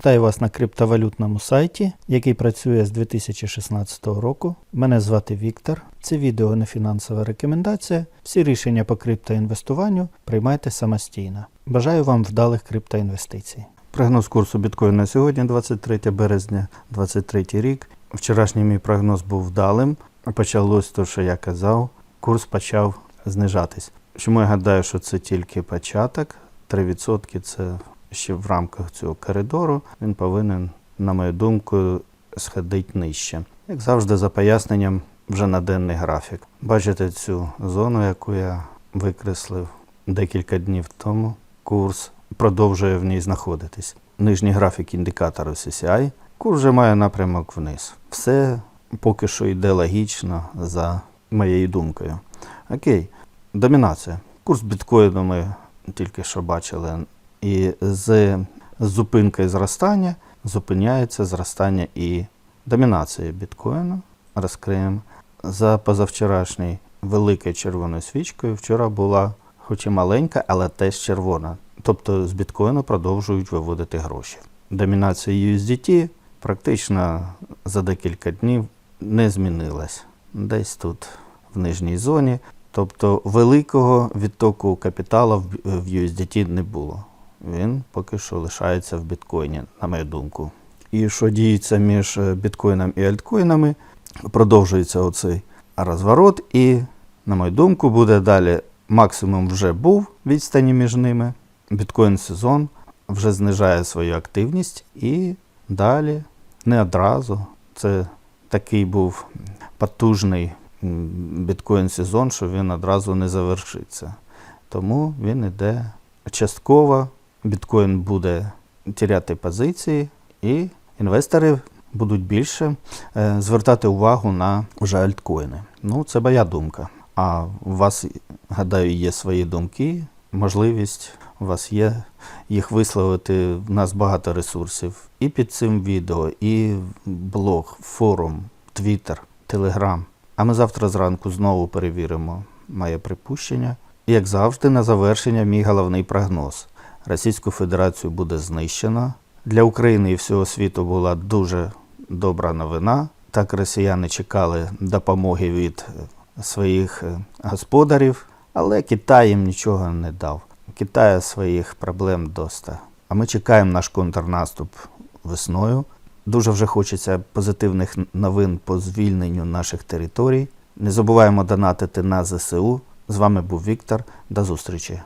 Вітаю вас на криптовалютному сайті, який працює з 2016 року. Мене звати Віктор. Це відео не фінансова рекомендація. Всі рішення по криптоінвестуванню приймайте самостійно. Бажаю вам вдалих криптоінвестицій. Прогноз курсу біткоїна на сьогодні, 23 березня 2023 рік. Вчорашній мій прогноз був вдалим. Почалось те, що я казав, курс почав знижатись. Чому я гадаю, що це тільки початок? 3% це ще в рамках цього коридору. Він повинен, на мою думку, сходити нижче. Як завжди, за поясненням вже на денний графік. Бачите цю зону, яку я викреслив декілька днів тому. Курс продовжує в ній знаходитись. Нижній графік індикатору CCI. Курс вже має напрямок вниз. Все поки що йде логічно за моєю думкою. Окей, домінація. Курс біткоїну ми тільки що бачили. І з зупинкою зростання зупиняється зростання і домінація біткоїну. Розкриємо. За позавчорашньою великою червоною свічкою вчора була хоч і маленька, але теж червона. Тобто з біткоїну продовжують виводити гроші. Домінація USDT практично за декілька днів не змінилась. Десь тут в нижній зоні. Тобто великого відтоку капіталу в USDT не було. Він поки що лишається в біткоїні, на мою думку. І що діється між біткоїном і альткоїнами, продовжується оцей розворот і, на мою думку, буде далі. Максимум вже був відстані між ними. Біткоін-сезон вже знижає свою активність і далі, не одразу. Це такий був потужний біткоін-сезон, що він одразу не завершиться. Тому він іде частково, біткоін буде теряти позиції і інвестори будуть більше звертати увагу на вже альткоїни. Ну, це моя думка. А у вас, гадаю, є свої думки, можливість у вас є їх висловити. У нас багато ресурсів і під цим відео, і блог, форум, твіттер, телеграм. А ми завтра зранку знову перевіримо моє припущення. І, як завжди, на завершення мій головний прогноз. Російську Федерацію буде знищено. Для України і всього світу була дуже добра новина. Так росіяни чекали допомоги від своїх господарів, але Китай їм нічого не дав. У Китаю своїх проблем доста. А ми чекаємо наш контрнаступ весною. Дуже вже хочеться позитивних новин по звільненню наших територій. Не забуваємо донатити на ЗСУ. З вами був Віктор. До зустрічі.